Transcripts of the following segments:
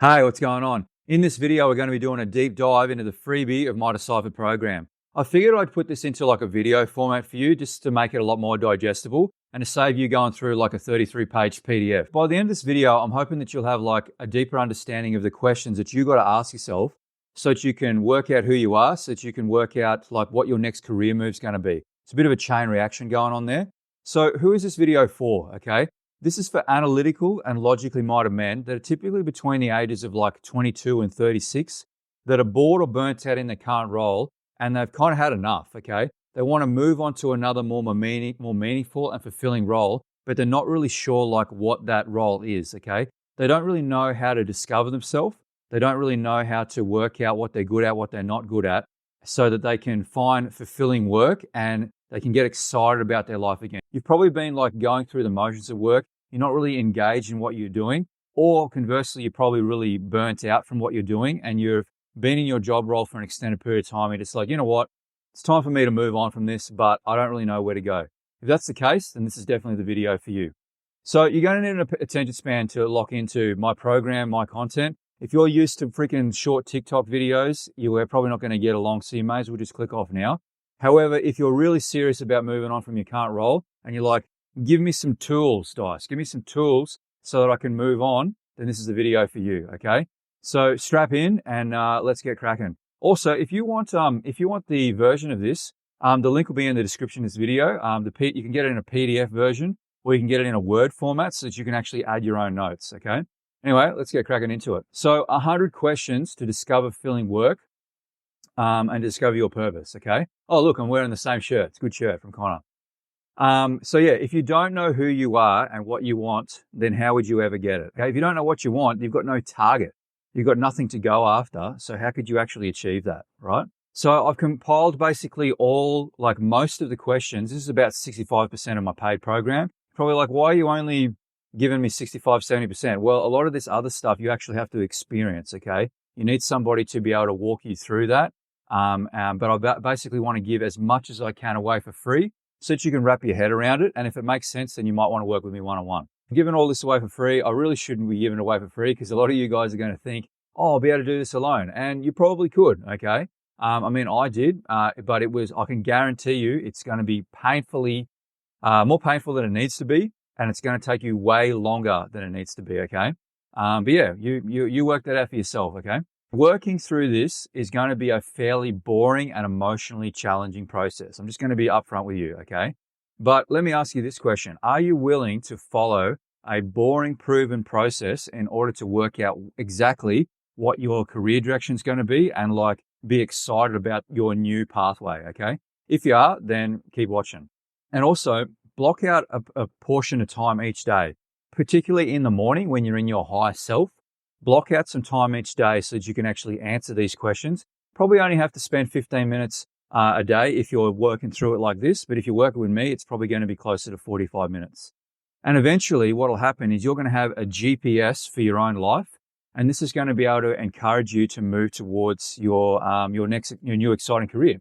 Hey, what's going on? In this video, we're going to be doing a deep dive into the freebie of my Deciphered program. I figured I'd put this into like a video format for you just to make it a lot more digestible and to save you going through like a 33-page PDF. By the end of this video, I'm hoping that you'll have like a deeper understanding of the questions that you got to ask yourself so that you can work out who you are, so that you can work out like what your next career move is going to be. It's a bit of a chain reaction going on there. So who is this video for, okay? This is for analytical and logically minded men that are typically between the ages of like 22 and 36 that are bored or burnt out in their current role and they've kind of had enough, okay? They want to move on to another more meaningful and fulfilling role, but they're not really sure like what that role is, okay? They don't really know how to discover themselves. They don't really know how to work out what they're good at, what they're not good at, so that they can find fulfilling work and they can get excited about their life again. You've probably been like going through the motions of work. You're not really engaged in what you're doing, or conversely, you're probably really burnt out from what you're doing and you've been in your job role for an extended period of time. And it's like, you know what? It's time for me to move on from this, but I don't really know where to go. If that's the case, then this is definitely the video for you. So you're going to need an attention span to lock into my program, my content. If you're used to freaking short TikTok videos, you're probably not going to get along, so you may as well just click off now. However, if you're really serious about moving on from your current role and you're like, give me some tools, Dice, give me some tools so that I can move on, then this is the video for you, okay? So strap in and let's get cracking. Also, if you want the version of this, the link will be in the description of this video. You can get it in a PDF version or you can get it in a Word format so that you can actually add your own notes, okay? Anyway, let's get cracking into it. So 100 questions to discover fulfilling work and discover your purpose, okay? Oh, look, I'm wearing the same shirt. It's a good shirt from Connor. So yeah, if you don't know who you are and what you want, then how would you ever get it? Okay, if you don't know what you want, you've got no target. You've got nothing to go after. So how could you actually achieve that, right? So I've compiled basically most of the questions. This is about 65% of my paid program. Probably like, why are you only giving me 65, 70%? Well, a lot of this other stuff you actually have to experience, okay? You need somebody to be able to walk you through that. But I basically want to give as much as I can away for free so that you can wrap your head around it. And if it makes sense, then you might want to work with me one-on-one. Giving all this away for free, I really shouldn't be giving it away for free because a lot of you guys are going to think, oh, I'll be able to do this alone. And you probably could, okay? I mean, I did, but I can guarantee you it's going to be more painful than it needs to be. And it's going to take you way longer than it needs to be, okay? But yeah, you work that out for yourself, okay? Working through this is going to be a fairly boring and emotionally challenging process. I'm just going to be upfront with you, okay? But let me ask you this question. Are you willing to follow a boring, proven process in order to work out exactly what your career direction is going to be and like be excited about your new pathway, okay? If you are, then keep watching. And also block out a portion of time each day, particularly in the morning when you're in your high self. Block out some time each day so that you can actually answer these questions. Probably only have to spend 15 minutes a day if you're working through it like this. But if you're working with me, it's probably going to be closer to 45 minutes. And eventually what will happen is you're going to have a GPS for your own life. And this is going to be able to encourage you to move towards your new exciting career.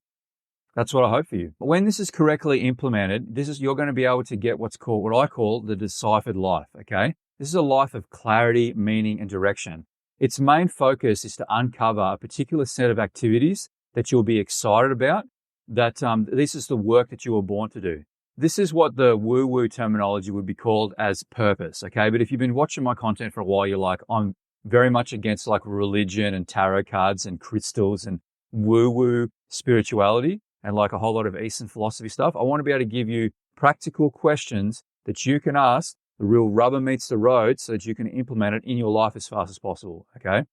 That's what I hope for you. When this is correctly implemented, you're going to be able to get what I call the deciphered life, okay? This is a life of clarity, meaning, and direction. Its main focus is to uncover a particular set of activities that you'll be excited about, that this is the work that you were born to do. This is what the woo-woo terminology would be called as purpose, okay? But if you've been watching my content for a while, you're like, I'm very much against like religion and tarot cards and crystals and woo-woo spirituality and like a whole lot of Eastern philosophy stuff. I want to be able to give you practical questions that you can ask. The real rubber meets the road so that you can implement it in your life as fast as possible, okay?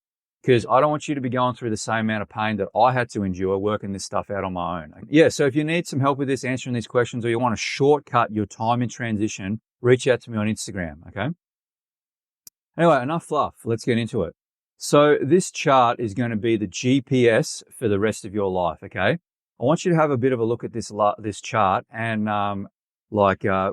Because I don't want you to be going through the same amount of pain that I had to endure working this stuff out on my own. Yeah, so if you need some help with this, answering these questions, or you want to shortcut your time in transition, reach out to me on Instagram, okay? Anyway, enough fluff. Let's get into it. So this chart is going to be the GPS for the rest of your life, okay? I want you to have a bit of a look at this chart and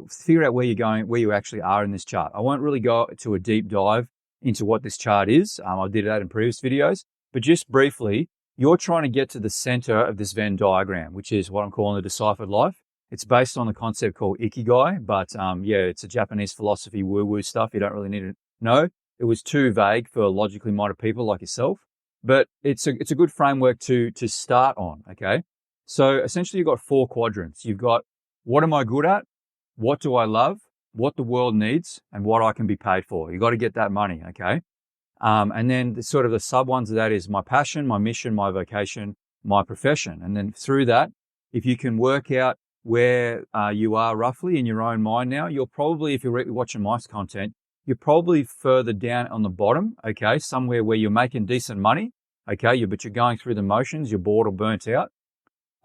figure out where you're going, where you actually are in this chart. I won't really go to a deep dive into what this chart is. I did that in previous videos, but just briefly, you're trying to get to the center of this Venn diagram, which is what I'm calling the deciphered life. It's based on the concept called Ikigai, but yeah, it's a Japanese philosophy woo-woo stuff. You don't really need to know. it was too vague for logically minded people like yourself, but it's a good framework to start on, okay? So essentially you've got 4 quadrants. You've got what am I good at? What do I love? What the world needs, and what I can be paid for. You got to get that money, okay? And then the sort of the sub ones of that is my passion, my mission, my vocation, my profession. And then through that, if you can work out where you are roughly in your own mind now, you're probably, if you're watching my content, you're probably further down on the bottom, okay? Somewhere where you're making decent money, okay? But you're going through the motions, you're bored or burnt out.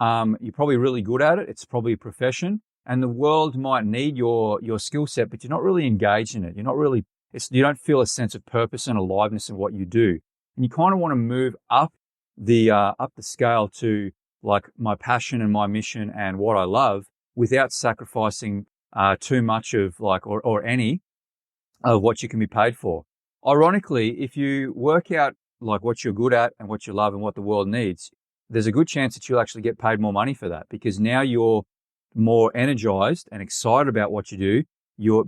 You're probably really good at it. It's probably a profession. And the world might need your skill set, but you're not really engaged in it. You're not really, you don't feel a sense of purpose and aliveness in what you do. And you kind of want to move up the scale to like my passion and my mission and what I love without sacrificing too much of like, or any of what you can be paid for. Ironically, if you work out like what you're good at and what you love and what the world needs, there's a good chance that you'll actually get paid more money for that, because now you're more energized and excited about what you do.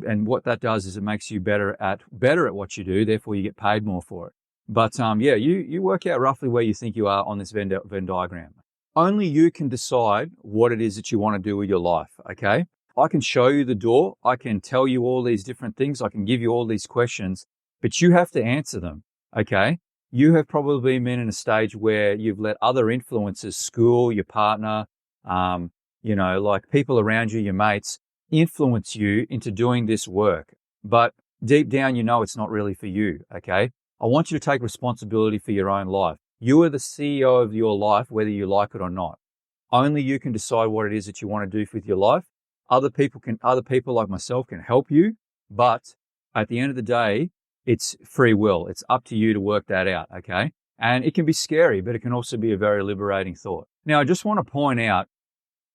And what that does is it makes you better at what you do. Therefore, you get paid more for it. But yeah, you work out roughly where you think you are on this Venn diagram. Only you can decide what it is that you want to do with your life. Okay, I can show you the door. I can tell you all these different things. I can give you all these questions, but you have to answer them. Okay. You have probably been in a stage where you've let other influences, school, your partner, like people around you, your mates, influence you into doing this work. But deep down, you know it's not really for you, okay? I want you to take responsibility for your own life. You are the CEO of your life, whether you like it or not. Only you can decide what it is that you want to do with your life. Other people like myself can help you, but at the end of the day, it's free will. It's up to you to work that out, okay? And it can be scary, but it can also be a very liberating thought. Now, I just want to point out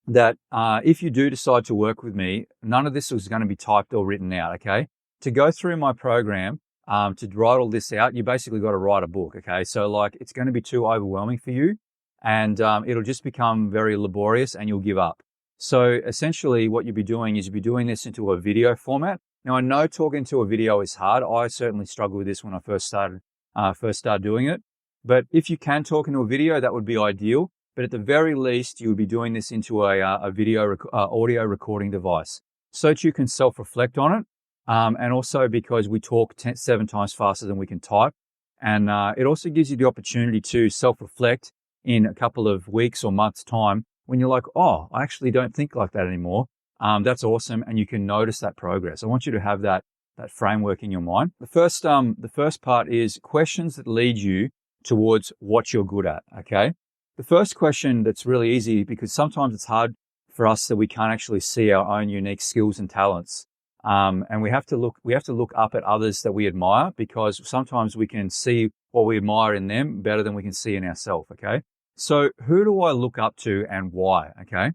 that if you do decide to work with me, none of this is going to be typed or written out, okay? To go through my program, to write all this out, you basically got to write a book, okay? So like it's going to be too overwhelming for you, and it'll just become very laborious and you'll give up. So essentially what you'll be doing is you'll be doing this into a video format. Now, I know talking to a video is hard. I certainly struggled with this when I first started doing it. But if you can talk into a video, that would be ideal. But at the very least, you would be doing this into a video audio recording device so that you can self-reflect on it. And also because we talk 7 times faster than we can type. And it also gives you the opportunity to self-reflect in a couple of weeks or months' time when you're like, oh, I actually don't think like that anymore. That's awesome. And you can notice that progress. I want you to have that framework in your mind. The first part is questions that lead you towards what you're good at. Okay. The first question that's really easy, because sometimes it's hard for us that we can't actually see our own unique skills and talents. And we have to look up at others that we admire, because sometimes we can see what we admire in them better than we can see in ourselves. Okay. So who do I look up to and why? Okay.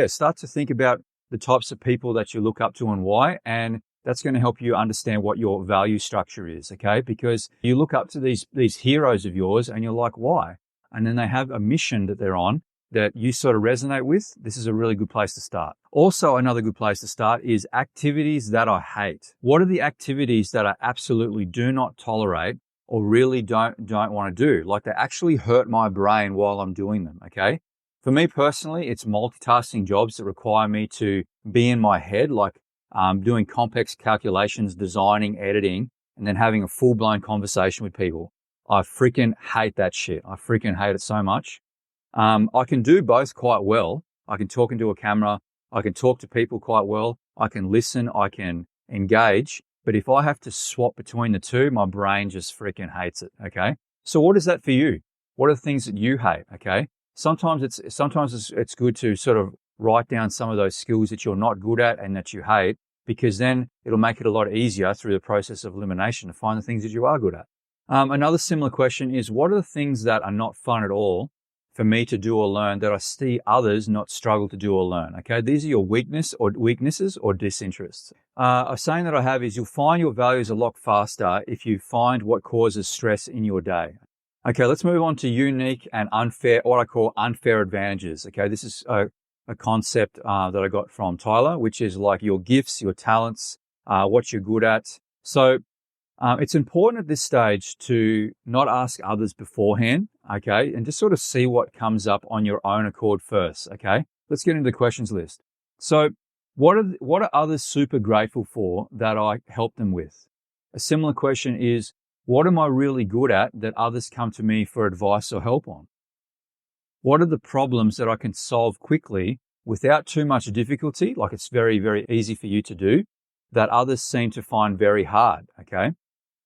Start to think about the types of people that you look up to and why, and that's going to help you understand what your value structure is, okay? Because you look up to these heroes of yours and you're like, why? And then they have a mission that they're on that you sort of resonate with. This is a really good place to start. Also, another good place to start is activities that I hate. What are the activities that I absolutely do not tolerate or really don't want to do? Like they actually hurt my brain while I'm doing them, okay? For me personally, it's multitasking jobs that require me to be in my head, like doing complex calculations, designing, editing, and then having a full-blown conversation with people. I freaking hate that shit. I freaking hate it so much. I can do both quite well. I can talk into a camera. I can talk to people quite well. I can listen. I can engage. But if I have to swap between the two, my brain just freaking hates it, okay? So what is that for you? What are the things that you hate, okay? Sometimes it's good to sort of write down some of those skills that you're not good at and that you hate, because then it'll make it a lot easier through the process of elimination to find the things that you are good at. Another similar question is, what are the things that are not fun at all for me to do or learn that I see others not struggle to do or learn? Okay, these are your weaknesses or disinterests. A saying that I have is, you'll find your values a lot faster if you find what causes stress in your day. Okay, let's move on to unique and unfair, what I call unfair advantages. Okay, this is a concept that I got from Tyler, which is like your gifts, your talents, what you're good at. So It's important at this stage to not ask others beforehand, okay, and just sort of see what comes up on your own accord first, okay? Let's get into the questions list. So what are others super grateful for that I help them with? A similar question is, what am I really good at that others come to me for advice or help on? What are the problems that I can solve quickly without too much difficulty, like it's very, very easy for you to do, that others seem to find very hard, okay?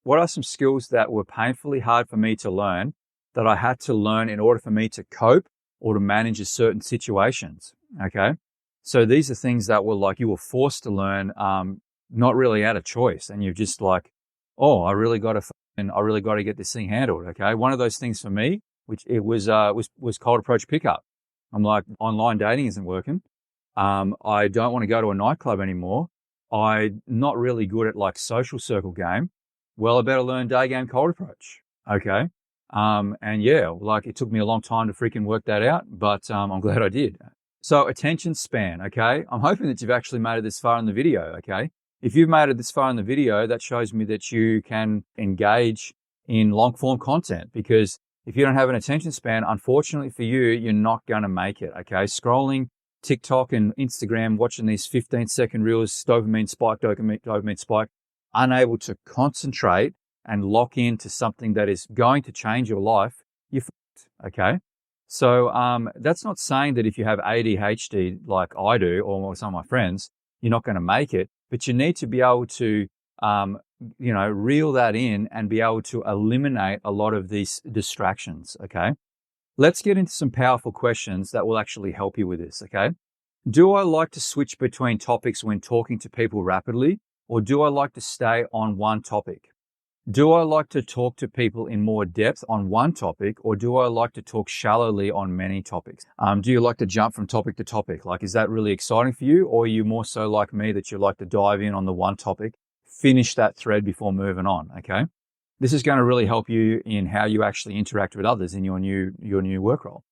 What are some skills that were painfully hard for me to learn that I had to learn in order for me to cope or to manage certain situations, okay? So these are things that were like you were forced to learn, not really out of choice. And you're just like, oh, I really got to get this thing handled, okay? One of those things for me, which it was cold approach pickup. I'm like, online dating isn't working. I don't want to go to a nightclub anymore. I'm not really good at like social circle game. Well, I better learn day game cold approach. Okay. And yeah, like it took me a long time to freaking work that out, but I'm glad I did. So attention span. Okay. I'm hoping that you've actually made it this far in the video. Okay. If you've made it this far in the video, that shows me that you can engage in long form content, because if you don't have an attention span, unfortunately for you, you're not going to make it. Okay. Scrolling TikTok and Instagram, watching these 15-second reels, dopamine spike, unable to concentrate and lock into something that is going to change your life, you're fucked, okay? So that's not saying that if you have ADHD like I do or some of my friends, you're not going to make it, but you need to be able to, reel that in and be able to eliminate a lot of these distractions, okay? Let's get into some powerful questions that will actually help you with this, okay? Do I like to switch between topics when talking to people rapidly? Or do I like to stay on one topic? Do I like to talk to people in more depth on one topic, or do I like to talk shallowly on many topics? Do you like to jump from topic to topic? Like, is that really exciting for you? Or are you more so like me that you like to dive in on the one topic, finish that thread before moving on, okay? This is going to really help you in how you actually interact with others in your new work role.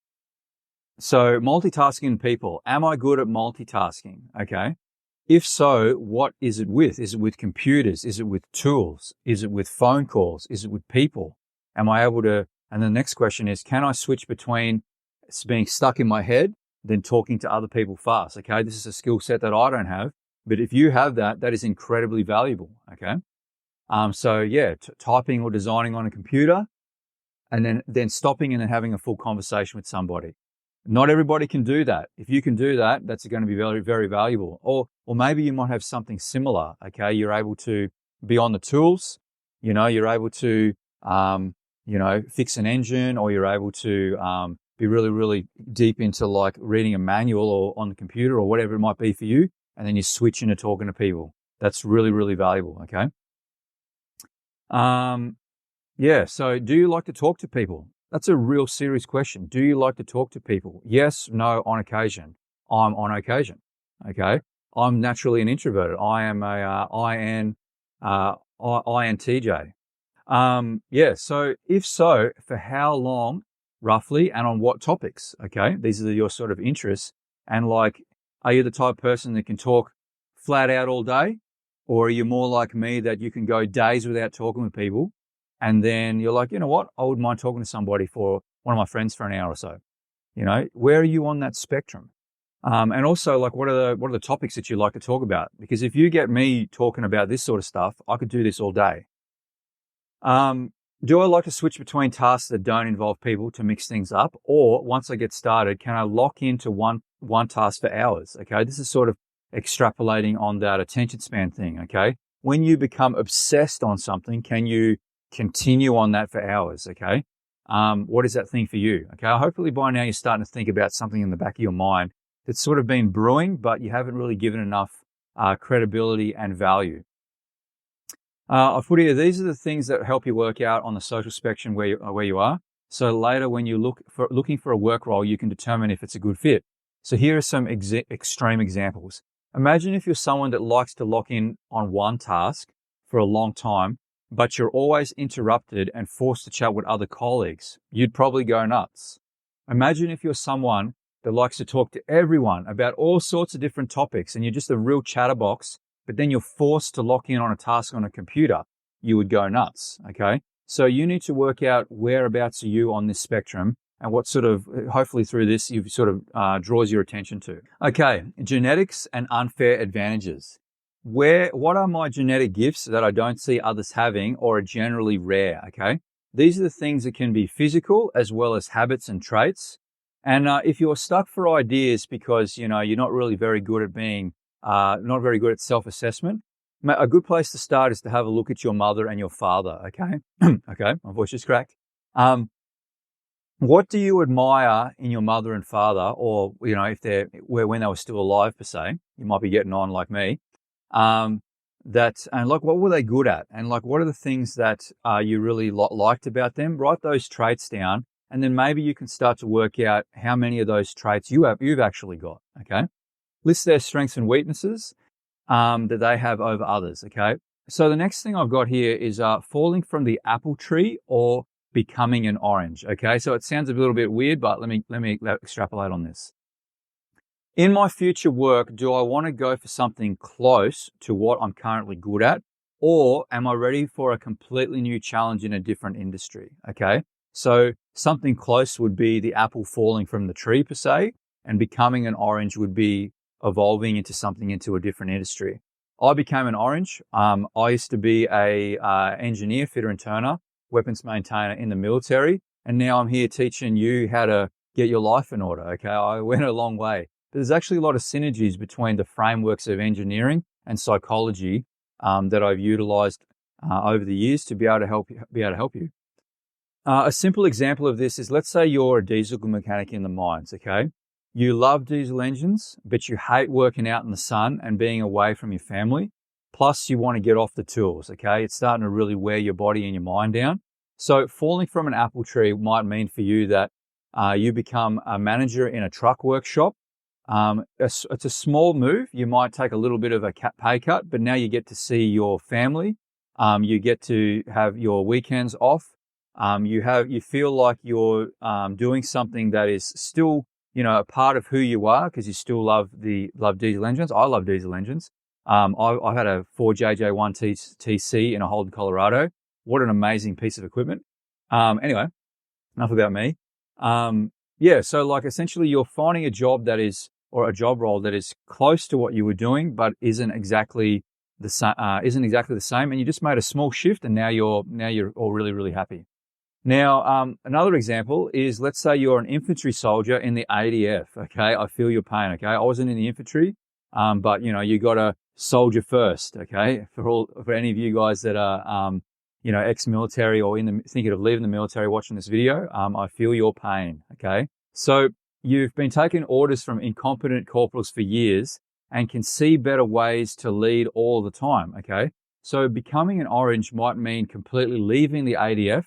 So multitasking people, am I good at multitasking? Okay. If so, what is it with? Is it with computers? Is it with tools? Is it with phone calls? Is it with people? Am I able to, and the next question is, can I switch between being stuck in my head than talking to other people fast? Okay. This is a skill set that I don't have, but if you have that, that is incredibly valuable. Okay. So yeah, typing or designing on a computer and then stopping and then having a full conversation with somebody. Not everybody can do that. If you can do that, that's going to be very, very valuable. Or maybe you might have something similar. Okay. You're able to be on the tools, you're able to, fix an engine, or you're able to, be really, really deep into like reading a manual or on the computer or whatever it might be for you. And then you switch into talking to people. That's really, really valuable. Okay. So do you like to talk to people? That's a real serious question. Do you like to talk to people? Yes, no, on occasion. I'm on occasion. Okay. I'm naturally an introvert. I am a INTJ. So if so, for how long roughly and on what topics? Okay. These are your sort of interests. And like, are you the type of person that can talk flat out all day? Or are you more like me that you can go days without talking with people? And then you're like, you know what? I wouldn't mind talking to somebody, for one of my friends, for an hour or so. Where are you on that spectrum? And also, like, what are the topics that you like to talk about? Because if you get me talking about this sort of stuff, I could do this all day. Do I like to switch between tasks that don't involve people to mix things up? Or once I get started, can I lock into one task for hours? Okay. This is sort of extrapolating on that attention span thing. Okay. When you become obsessed on something, can you continue on that for hours? Okay. What is that thing for you? Okay. Hopefully by now you're starting to think about something in the back of your mind that's sort of been brewing, but you haven't really given enough credibility and value. I've put here, these are the things that help you work out on the social spectrum where you are. So later when you looking for a work role, you can determine if it's a good fit. So here are some extreme examples. Imagine if you're someone that likes to lock in on one task for a long time, but you're always interrupted and forced to chat with other colleagues. You'd probably go nuts. Imagine if you're someone that likes to talk to everyone about all sorts of different topics and you're just a real chatterbox, but then you're forced to lock in on a task on a computer. you would go nuts, okay? So you need to work out whereabouts are you on this spectrum and what sort of, hopefully through this, you've sort of draws your attention to. Okay, genetics and unfair advantages. What are my genetic gifts that I don't see others having or are generally rare, okay? These are the things that can be physical as well as habits and traits. And if you're stuck for ideas because, you're not really very good at being, not very good at self-assessment, a good place to start is to have a look at your mother and your father, okay? Okay, my voice just cracked. What do you admire in your mother and father, or, if when they were still alive per se, you might be getting on like me, and what were they good at? And what are the things that you really liked about them? Write those traits down, and then maybe you can start to work out how many of those traits you've actually got, okay? List their strengths and weaknesses that they have over others, okay? So the next thing I've got here is falling from the apple tree or becoming an orange, okay? So it sounds a little bit weird, but let me extrapolate on this. In my future work, do I want to go for something close to what I'm currently good at, or am I ready for a completely new challenge in a different industry, okay? So something close would be the apple falling from the tree per se, and becoming an orange would be evolving into a different industry. I became an orange. I used to be a engineer, fitter and turner, weapons maintainer in the military, and now I'm here teaching you how to get your life in order, okay? I went a long way. But there's actually a lot of synergies between the frameworks of engineering and psychology that I've utilized over the years to be able to help you. A simple example of this is, let's say you're a diesel mechanic in the mines, okay? You love diesel engines, but you hate working out in the sun and being away from your family. Plus, you want to get off the tools, okay? It's starting to really wear your body and your mind down. So falling from an apple tree might mean for you that you become a manager in a truck workshop. It's a small move. You might take a little bit of a pay cut, but now you get to see your family. You get to have your weekends off. You feel like you're doing something that is still, a part of who you are, because you still love diesel engines. I love diesel engines. I had a Ford JJ1 TC in a Holden, Colorado. What an amazing piece of equipment. Anyway, enough about me. So essentially you're finding a job or a job role that is close to what you were doing, but isn't exactly the same. And you just made a small shift, and now you're all really, really happy. Now, another example is, let's say you're an infantry soldier in the ADF. Okay, I feel your pain. Okay, I wasn't in the infantry, but you got to soldier first. Okay, for any of you guys that are ex-military or thinking of leaving the military watching this video, I feel your pain. Okay, so you've been taking orders from incompetent corporals for years and can see better ways to lead all the time. Okay, so becoming an orange might mean completely leaving the ADF,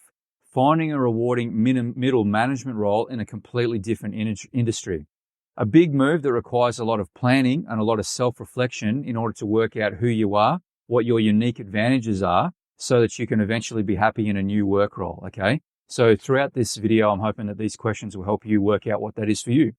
finding a rewarding middle management role in a completely different industry. A big move that requires a lot of planning and a lot of self-reflection in order to work out who you are, what your unique advantages are, so that you can eventually be happy in a new work role, okay? So throughout this video, I'm hoping that these questions will help you work out what that is for you.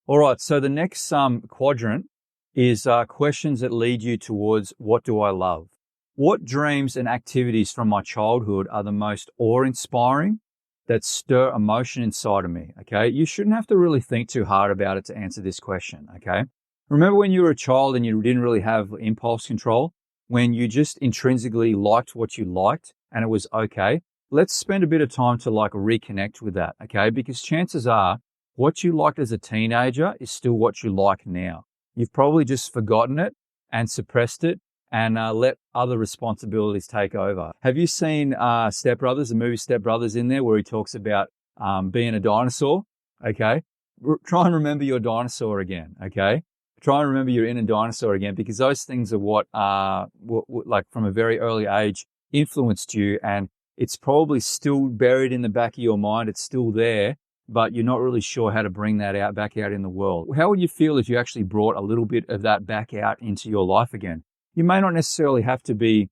All right, so the next quadrant is questions that lead you towards, what do I love? What dreams and activities from my childhood are the most awe-inspiring, that stir emotion inside of me, okay? You shouldn't have to really think too hard about it to answer this question, okay? Remember when you were a child and you didn't really have impulse control, when you just intrinsically liked what you liked and it was okay? Let's spend a bit of time to reconnect with that, okay? Because chances are what you liked as a teenager is still what you like now. You've probably just forgotten it and suppressed it and let other responsibilities take over. Have you seen Step Brothers, the movie Step Brothers, in there where he talks about being a dinosaur? Okay, try and remember your dinosaur again. Okay, try and remember your inner dinosaur again, because those things are what from a very early age influenced you, and it's probably still buried in the back of your mind. It's still there, but you're not really sure how to bring that back out in the world. How would you feel if you actually brought a little bit of that back out into your life again? You may not necessarily have to be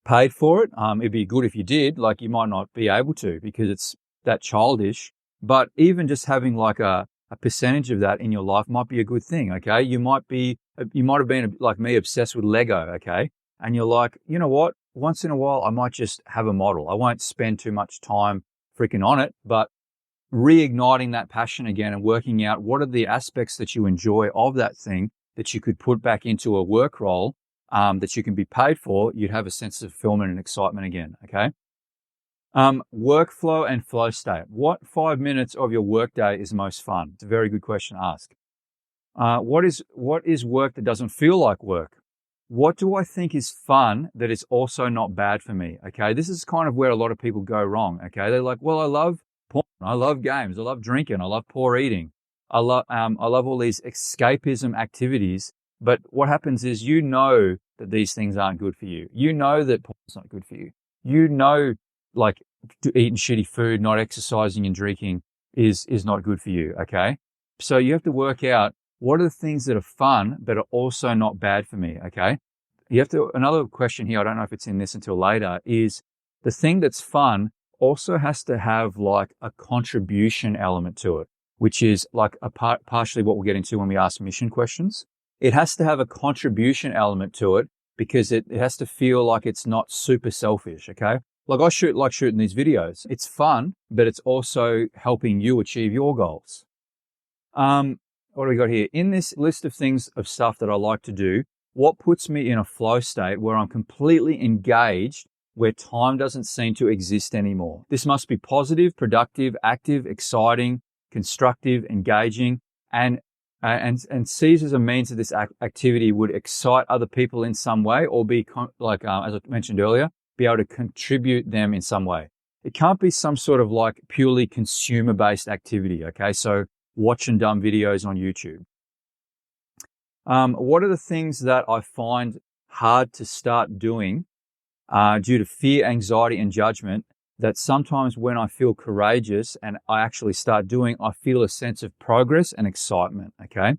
paid for it. It'd be good if you did. You might not be able to because it's that childish. But even just having a percentage of that in your life might be a good thing. Okay, you might have been like me, obsessed with Lego. Okay, and you're like, you know what? once in a while, I might just have a model. I won't spend too much time freaking on it, but reigniting that passion again and working out what are the aspects that you enjoy of that thing that you could put back into a work role that you can be paid for, you'd have a sense of fulfillment and excitement again, okay? Workflow and flow state. What 5 minutes of your workday is most fun? It's a very good question to ask. What is work that doesn't feel like work? What do I think is fun that is also not bad for me? Okay, this is kind of where a lot of people go wrong. Okay, they're like, well, I love porn, I love games, I love drinking, I love poor eating, I love all these escapism activities. But what happens is, you know that these things aren't good for you. You know that porn's not good for you. You know, like, eating shitty food, not exercising and drinking is not good for you. Okay, so you have to work out, what are the things that are fun but are also not bad for me, okay? You have to, another question here, I don't know if it's in this until later, is the thing that's fun also has to have like a contribution element to it, which is like partially what we'll get into when we ask mission questions. It has to have a contribution element to it because it has to feel like it's not super selfish, okay? Like I like shooting these videos. It's fun, but it's also helping you achieve your goals. What do we got here? In this list of things, of stuff that I like to do, what puts me in a flow state where I'm completely engaged, where time doesn't seem to exist anymore? This must be positive, productive, active, exciting, constructive, engaging, and sees as a means that this activity would excite other people in some way, or be as I mentioned earlier, be able to contribute them in some way. It can't be some sort of like purely consumer-based activity, okay? So watching dumb videos on YouTube. What are the things that I find hard to start doing due to fear, anxiety, and judgment, that sometimes when I feel courageous and I actually start doing, I feel a sense of progress and excitement, okay?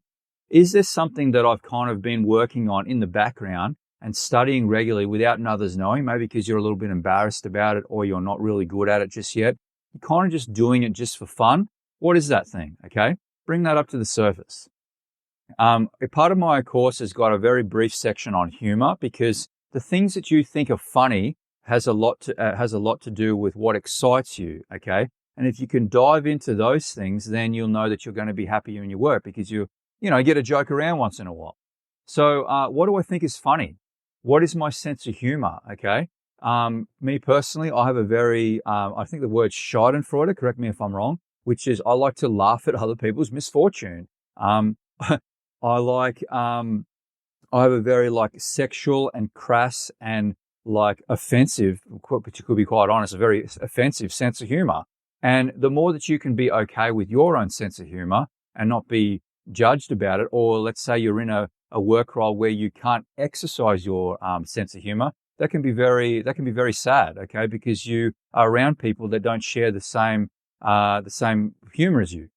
Is there something that I've kind of been working on in the background and studying regularly without others knowing, maybe because you're a little bit embarrassed about it or you're not really good at it just yet? You're kind of just doing it just for fun. What is that thing, okay? Bring that up to the surface. A part of my course has got a very brief section on humor, because the things that you think are funny has a lot to do with what excites you, okay? And if you can dive into those things, then you'll know that you're going to be happy in your work, because you get a joke around once in a while. So what do I think is funny? What is my sense of humor, okay? Me personally, I have a very, I think the word schadenfreude, correct me if I'm wrong, which is I like to laugh at other people's misfortune. I have a very like sexual and crass and like offensive, but you could be quite honest, a very offensive sense of humor. And the more that you can be okay with your own sense of humor and not be judged about it, or let's say you're in a work role where you can't exercise your sense of humor, that can be very sad, okay? Because you are around people that don't share the same humor as you.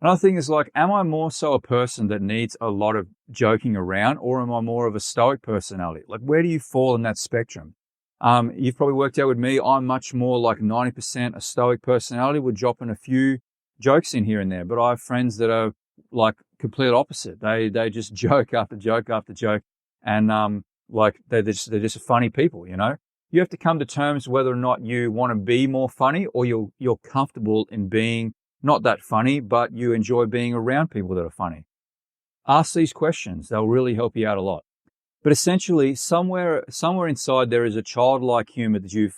Another thing is like, am I more so a person that needs a lot of joking around, or am I more of a stoic personality? Like, where do you fall in that spectrum? You've probably worked out with me, I'm much more like 90% a stoic personality, would drop in a few jokes in here and there. But I have friends that are like complete opposite. They just joke after joke after joke, and like they're just funny people, you know? You have to come to terms whether or not you want to be more funny, or you're comfortable in being not that funny, but you enjoy being around people that are funny. Ask these questions. They'll really help you out a lot. But essentially, somewhere inside there is a childlike humor that you've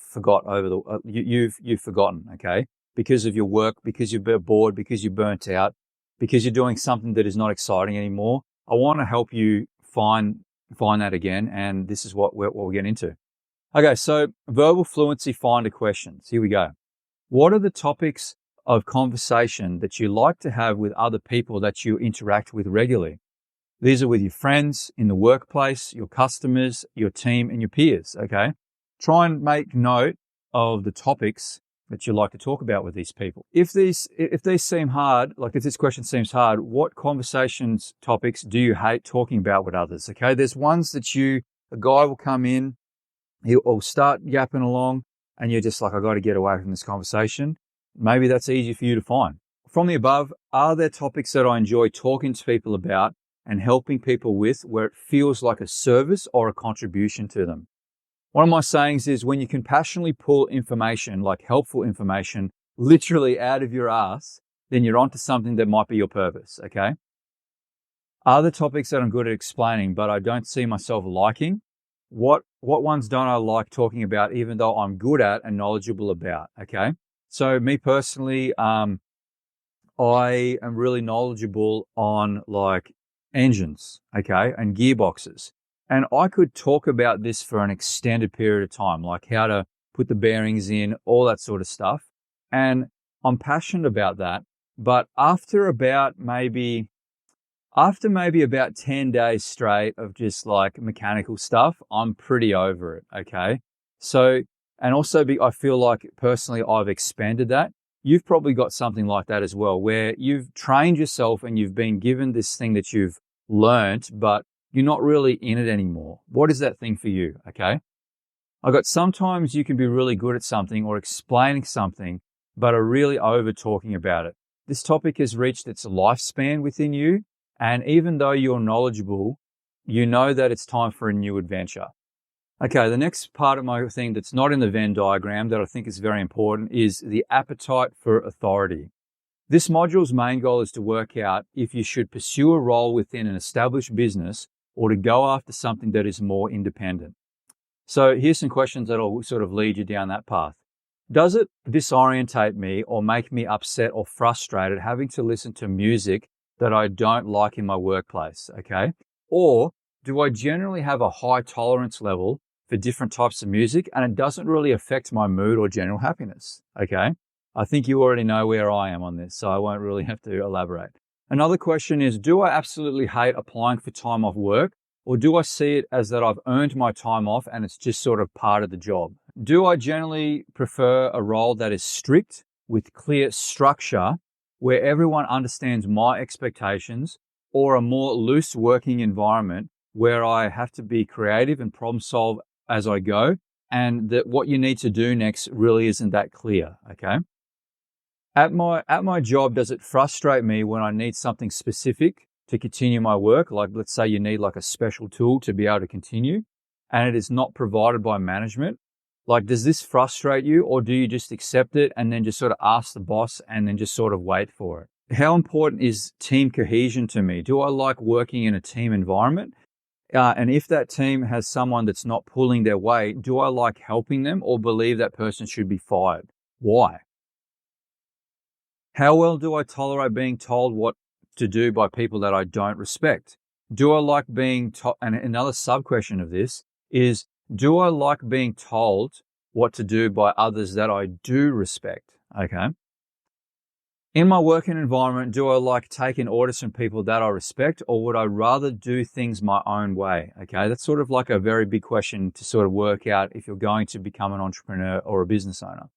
you've forgotten, okay? Because of your work, because you're bored, because you're burnt out, because you're doing something that is not exciting anymore. I want to help you find that again, and this is what we'll get into. Okay, so verbal fluency finder questions. Here we go. What are the topics of conversation that you like to have with other people that you interact with regularly? These are with your friends, in the workplace, your customers, your team, and your peers, okay? Try and make note of the topics that you like to talk about with these people. If these seem hard, like if this question seems hard, what conversations topics do you hate talking about with others, okay? There's ones that a guy will come in, he'll start yapping along, and you're just like, I got to get away from this conversation. Maybe that's easy for you to find. From the above, are there topics that I enjoy talking to people about and helping people with, where it feels like a service or a contribution to them? One of my sayings is when you can passionately pull information, like helpful information, literally out of your ass, then you're onto something that might be your purpose, okay? Other topics that I'm good at explaining, but I don't see myself liking, what ones don't I like talking about, even though I'm good at and knowledgeable about, okay? So me personally, I am really knowledgeable on like engines, okay, and gearboxes. And I could talk about this for an extended period of time, like how to put the bearings in, all that sort of stuff. And I'm passionate about that. But after maybe about 10 days straight of just like mechanical stuff, I'm pretty over it, okay? So, and also I feel like personally I've expanded that. You've probably got something like that as well, where you've trained yourself and you've been given this thing that you've learnt, but you're not really in it anymore. What is that thing for you, okay? Sometimes you can be really good at something or explaining something, but are really over talking about it. This topic has reached its lifespan within you, and even though you're knowledgeable, you know that it's time for a new adventure. Okay, the next part of my thing that's not in the Venn diagram that I think is very important is the appetite for authority. This module's main goal is to work out if you should pursue a role within an established business or to go after something that is more independent. So here's some questions that'll sort of lead you down that path. Does it disorientate me or make me upset or frustrated having to listen to music that I don't like in my workplace, okay? Or do I generally have a high tolerance level for different types of music and it doesn't really affect my mood or general happiness, okay? I think you already know where I am on this, so I won't really have to elaborate. Another question is, do I absolutely hate applying for time off work, or do I see it as that I've earned my time off and it's just sort of part of the job? Do I generally prefer a role that is strict with clear structure where everyone understands my expectations, or a more loose working environment where I have to be creative and problem solve as I go, and that what you need to do next really isn't that clear, okay? At my job, does it frustrate me when I need something specific to continue my work? Like, let's say you need like a special tool to be able to continue and it is not provided by management. Like, does this frustrate you, or do you just accept it and then just sort of ask the boss and then just sort of wait for it? How important is team cohesion to me? Do I like working in a team environment? And if that team has someone that's not pulling their weight, do I like helping them or believe that person should be fired? Why? How well do I being told what to do by people that I don't respect? Do I like being told, and another sub-question of this is, do I like being told what to do by others that I do respect? Okay. In my working environment, do I like taking orders from people that I respect, or would I rather do things my own way? Okay, that's sort of like a very big question to sort of work out if you're going to become an entrepreneur or a business owner.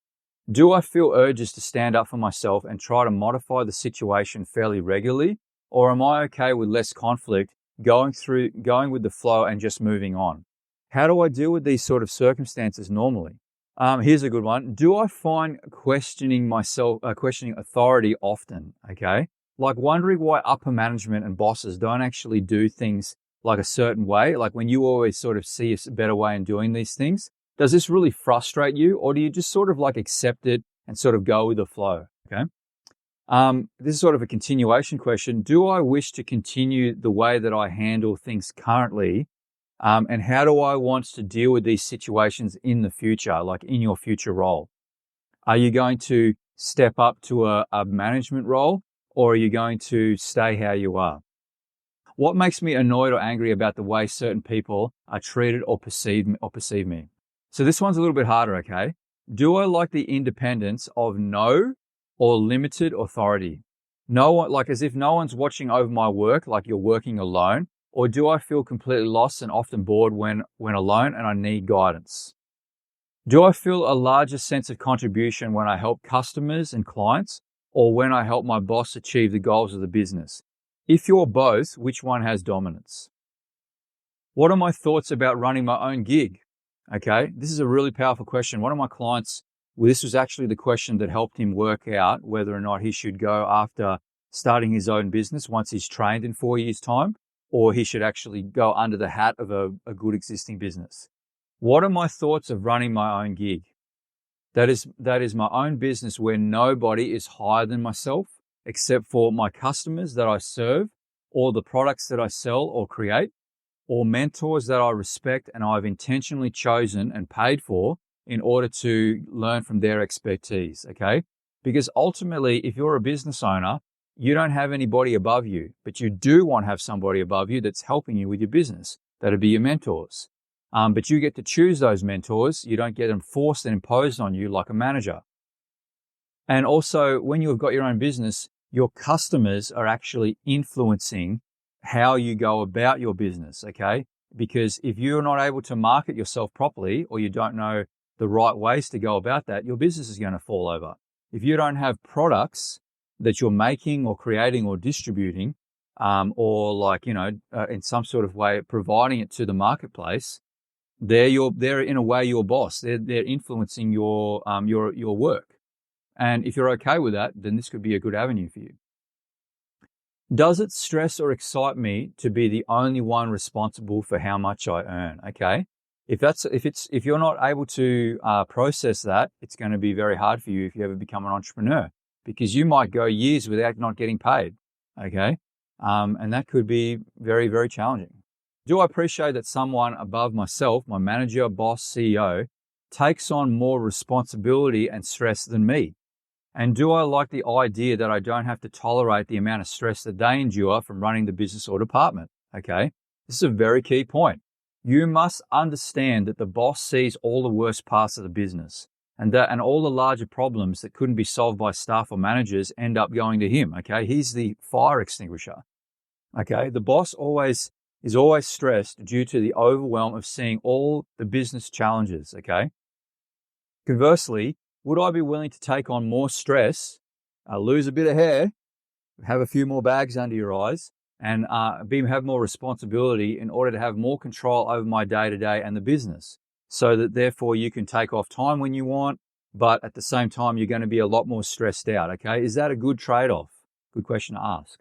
Do I feel urges to stand up for myself and try to modify the situation fairly regularly, or am I okay with less conflict, going with the flow and just moving on? How do I deal with these sort of circumstances normally? Here's a good one. Do I find questioning authority often? Okay. Like wondering why upper management and bosses don't actually do things like a certain way. Like when you always sort of see a better way in doing these things, does this really frustrate you, or do you just sort of like accept it and sort of go with the flow? Okay. This is sort of a continuation question. Do I wish to continue the way that I handle things currently? And how do I want to deal with these situations in the future, like in your future role? Are you going to step up to a management role, or are you going to stay how you are? What makes me annoyed or angry about the way certain people are treated or perceive me? So this one's a little bit harder, okay? Do I like the independence of no or limited authority? No one, like as if no one's watching over my work, like you're working alone. Or do I feel completely lost and often bored when alone and I need guidance? Do I feel a larger sense of contribution when I help customers and clients, or when I help my boss achieve the goals of the business? If you're both, which one has dominance? What are my thoughts about running my own gig? Okay, this is a really powerful question. One of my clients, this was actually the question that helped him work out whether or not he should go after starting his own business once he's trained in 4 years' time, or he should actually go under the hat of a good existing business. What are my thoughts of running my own gig? That is my own business where nobody is higher than myself except for my customers that I serve, or the products that I sell or create, or mentors that I respect and I've intentionally chosen and paid for in order to learn from their expertise, okay? Because ultimately, if you're a business owner, you don't have anybody above you, but you do want to have somebody above you that's helping you with your business. That'd be your mentors. But you get to choose those mentors. You don't get them forced and imposed on you like a manager. And also, when you've got your own business, your customers are actually influencing how you go about your business, okay? Because if you're not able to market yourself properly, or you don't know the right ways to go about that, your business is going to fall over. If you don't have products that you're making or creating or distributing, or like, in some sort of way providing it to the marketplace, they're in a way your boss. They're influencing your work. And if you're okay with that, then this could be a good avenue for you. Does it stress or excite me to be the only one responsible for how much I earn? Okay. If you're not able to process that, it's going to be very hard for you if you ever become an entrepreneur, because you might go years without not getting paid. Okay. And that could be very, very challenging. Do I appreciate that someone above myself, my manager, boss, CEO, takes on more responsibility and stress than me? And do I like the idea that I don't have to tolerate the amount of stress that they endure from running the business or department? Okay, this is a very key point. You must understand that the boss sees all the worst parts of the business, and all the larger problems that couldn't be solved by staff or managers end up going to him. Okay, he's the fire extinguisher. Okay, the boss is always stressed due to the overwhelm of seeing all the business challenges. Okay, conversely, would I be willing to take on more stress, lose a bit of hair, have a few more bags under your eyes, and have more responsibility in order to have more control over my day-to-day and the business, so that therefore you can take off time when you want, but at the same time you're going to be a lot more stressed out, okay? Is that a good trade-off? Good question to ask.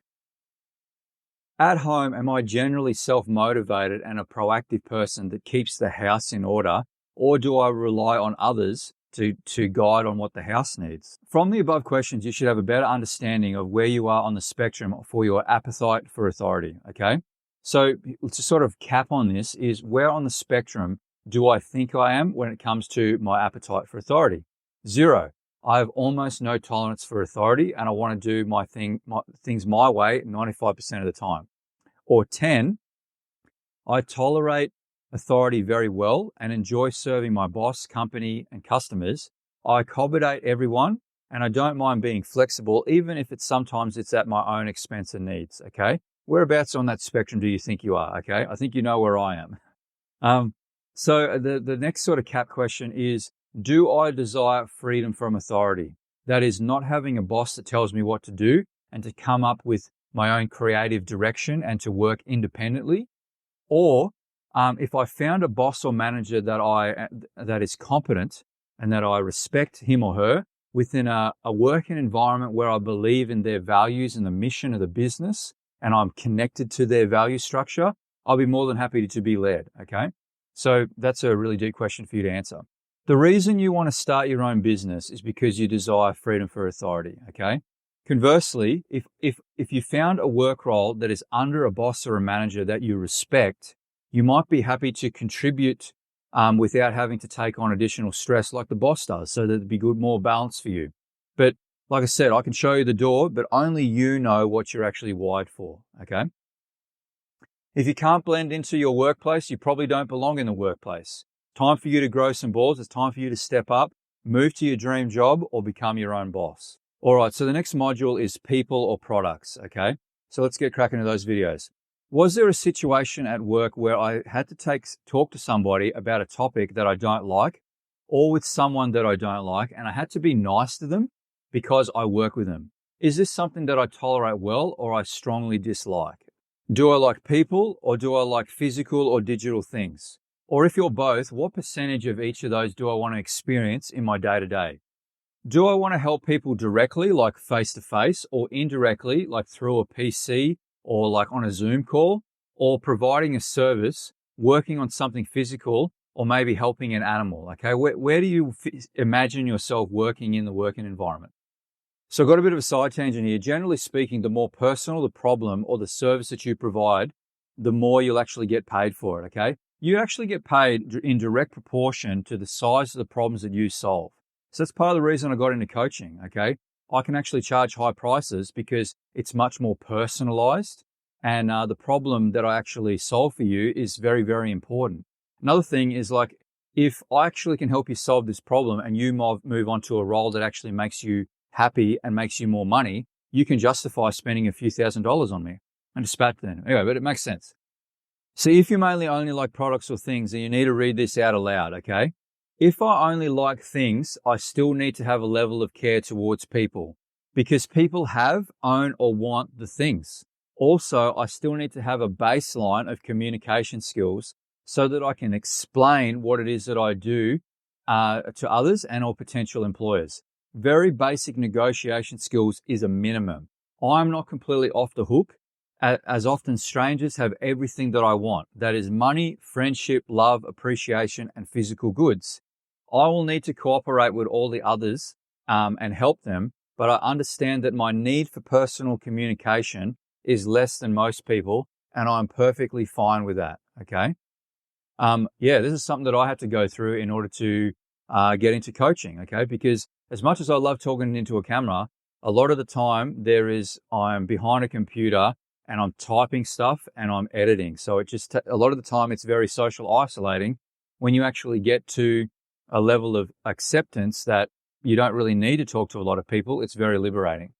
At home, am I generally self-motivated and a proactive person that keeps the house in order, or do I rely on others to guide on what the house needs? From the above questions, you should have a better understanding of where you are on the spectrum for your appetite for authority, okay? So to sort of cap on this is, where on the spectrum do I think I am when it comes to my appetite for authority? 0. I have almost no tolerance for authority and I want to do things my way 95% of the time. Or 10, I tolerate authority very well and enjoy serving my boss, company, and customers. I accommodate everyone and I don't mind being flexible, even if sometimes it's at my own expense and needs, okay? Whereabouts on that spectrum do you think you are, okay? I think you know where I am. So the next sort of cap question is, do I desire freedom from authority? That is, not having a boss that tells me what to do and to come up with my own creative direction and to work independently. Or if I found a boss or manager that is competent and that I respect him or her within a working environment where I believe in their values and the mission of the business and I'm connected to their value structure, I'll be more than happy to be led, okay? So that's a really deep question for you to answer. The reason you want to start your own business is because you desire freedom for authority, okay? Conversely, if you found a work role that is under a boss or a manager that you respect, you might be happy to contribute without having to take on additional stress like the boss does, so that it'd be more balance for you. But like I said, I can show you the door, but only you know what you're actually wired for, okay? If you can't blend into your workplace, you probably don't belong in the workplace. Time for you to grow some balls. It's time for you to step up, move to your dream job, or become your own boss. All right, so the next module is people or products, okay? So let's get cracking into those videos. Was there a situation at work where I had to talk to somebody about a topic that I don't like, or with someone that I don't like, and I had to be nice to them because I work with them? Is this something that I tolerate well or I strongly dislike? Do I like people, or do I like physical or digital things? Or if you're both, what percentage of each of those do I want to experience in my day-to-day? Do I want to help people directly, like face-to-face, or indirectly, like through a PC or like on a Zoom call, or providing a service, working on something physical or maybe helping an animal? Okay, where do you imagine yourself working in the working environment? So I've got a bit of a side tangent here. Generally speaking, the more personal the problem or the service that you provide, the more you'll actually get paid for it, okay? You actually get paid in direct proportion to the size of the problems that you solve. So that's part of the reason I got into coaching, okay? I can actually charge high prices because it's much more personalized, and the problem that I actually solve for you is very, very important. Another thing is, like, if I actually can help you solve this problem and you move on to a role that actually makes you happy and makes you more money, you can justify spending a few $1,000s on me. And just spat then. Anyway, but it makes sense. So if you mainly only like products or things, then you need to read this out aloud, okay? If I only like things, I still need to have a level of care towards people because people have, own, or want the things. Also, I still need to have a baseline of communication skills so that I can explain what it is that I do to others and or potential employers. Very basic negotiation skills is a minimum. I'm not completely off the hook, as often strangers have everything that I want. That is money, friendship, love, appreciation, and physical goods. I will need to cooperate with all the others and help them, but I understand that my need for personal communication is less than most people, and I'm perfectly fine with that, okay? This is something that I had to go through in order to get into coaching, okay? Because as much as I love talking into a camera, a lot of the time I'm behind a computer and I'm typing stuff and I'm editing. So a lot of the time it's very social isolating. When you actually get to a level of acceptance that you don't really need to talk to a lot of people, it's very liberating.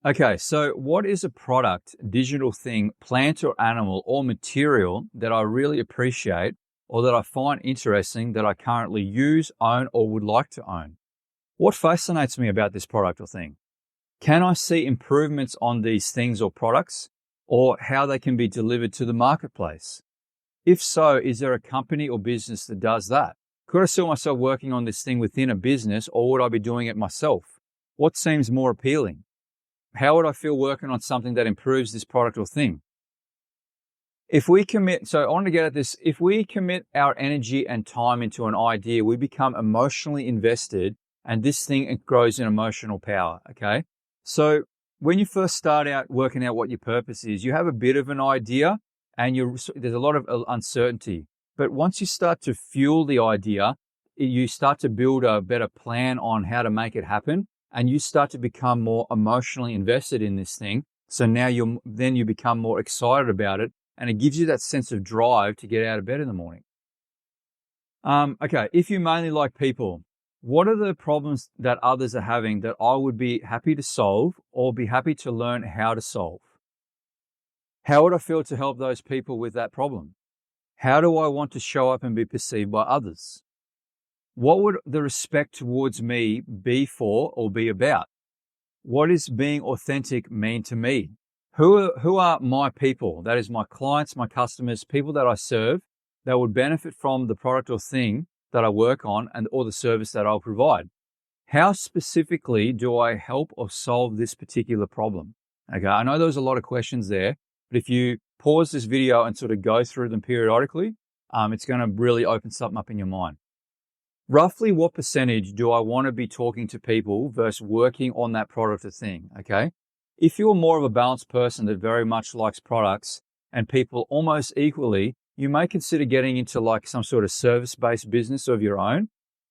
Okay, so what is a product, digital thing, plant or animal or material that I really appreciate or that I find interesting that I currently use, own, or would like to own? What fascinates me about this product or thing? Can I see improvements on these things or products, or how they can be delivered to the marketplace? If so, is there a company or business that does that? Could I see myself working on this thing within a business, or would I be doing it myself? What seems more appealing? How would I feel working on something that improves this product or thing? If we commit our energy and time into an idea, we become emotionally invested, and this thing grows in emotional power, okay? So when you first start out working out what your purpose is, you have a bit of an idea and there's a lot of uncertainty. But once you start to fuel the idea, you start to build a better plan on how to make it happen, and you start to become more emotionally invested in this thing. So now you become more excited about it, and it gives you that sense of drive to get out of bed in the morning. Okay, if you mainly like people, what are the problems that others are having that I would be happy to solve or be happy to learn how to solve? How would I feel to help those people with that problem? How do I want to show up and be perceived by others? What would the respect towards me be for or be about? What does being authentic mean to me? Who are my people? That is my clients, my customers, people that I serve that would benefit from the product or thing that I work on or the service that I'll provide. How specifically do I help or solve this particular problem? Okay, I know there's a lot of questions there, but if you pause this video and sort of go through them periodically, it's going to really open something up in your mind. Roughly what percentage do I want to be talking to people versus working on that product or thing, okay? If you're more of a balanced person that very much likes products and people almost equally, you may consider getting into like some sort of service-based business of your own,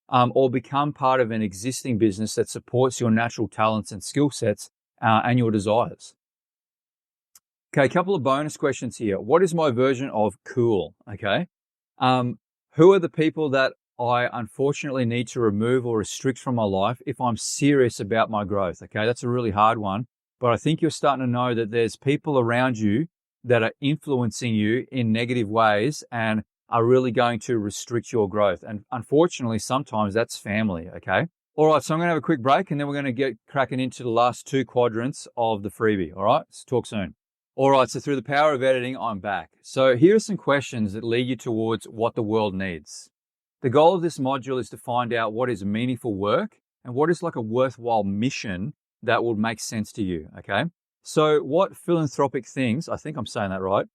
or become part of an existing business that supports your natural talents and skill sets and your desires. Okay, a couple of bonus questions here. What is my version of cool, okay? Who are the people that I unfortunately need to remove or restrict from my life if I'm serious about my growth, okay? That's a really hard one, but I think you're starting to know that there's people around you that are influencing you in negative ways and are really going to restrict your growth. And unfortunately, sometimes that's family, okay? All right, so I'm going to have a quick break and then we're going to get cracking into the last two quadrants of the freebie, all right? So talk soon. All right, so through the power of editing, I'm back. So here are some questions that lead you towards what the world needs. The goal of this module is to find out what is meaningful work and what is like a worthwhile mission that would make sense to you, okay? So what philanthropic things, I think I'm saying that right,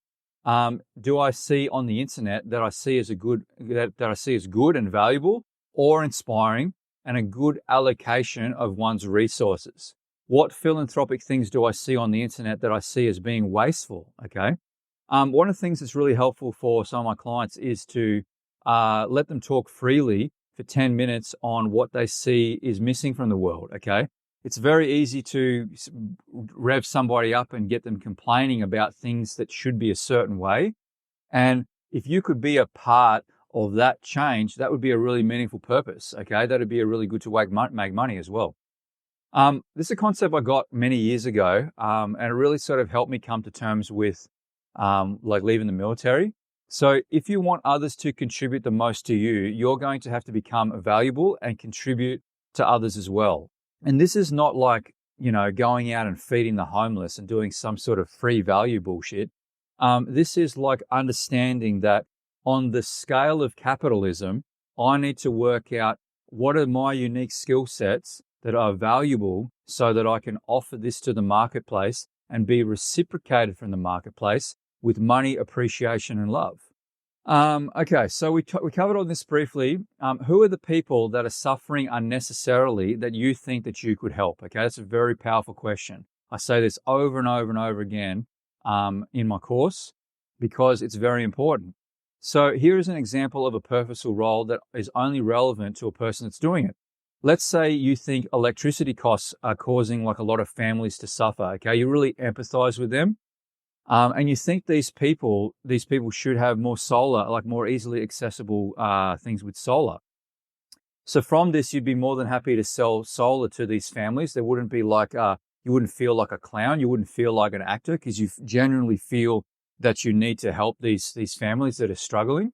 do I see on the internet that I see as that I see as good and valuable or inspiring and a good allocation of one's resources? What philanthropic things do I see on the internet that I see as being wasteful? Okay. One of the things that's really helpful for some of my clients is to let them talk freely for 10 minutes on what they see is missing from the world. Okay. It's very easy to rev somebody up and get them complaining about things that should be a certain way. And if you could be a part of that change, that would be a really meaningful purpose. Okay. That'd be a really good to make money as well. This is a concept I got many years ago, and it really sort of helped me come to terms with like leaving the military. So if you want others to contribute the most to you, you're going to have to become valuable and contribute to others as well. And this is not like, going out and feeding the homeless and doing some sort of free value bullshit. This is like understanding that on the scale of capitalism, I need to work out what are my unique skill sets that are valuable so that I can offer this to the marketplace and be reciprocated from the marketplace with money, appreciation, and love. Okay, so we covered all this briefly. Who are the people that are suffering unnecessarily that you think that you could help? Okay, that's a very powerful question. I say this over and over and over again in my course because it's very important. So here is an example of a purposeful role that is only relevant to a person that's doing it. Let's say you think electricity costs are causing like a lot of families to suffer. Okay, you really empathize with them. And you think these people should have more solar, like more easily accessible things with solar. So from this, you'd be more than happy to sell solar to these families. There wouldn't be like, you wouldn't feel like a clown. You wouldn't feel like an actor because you genuinely feel that you need to help these families that are struggling.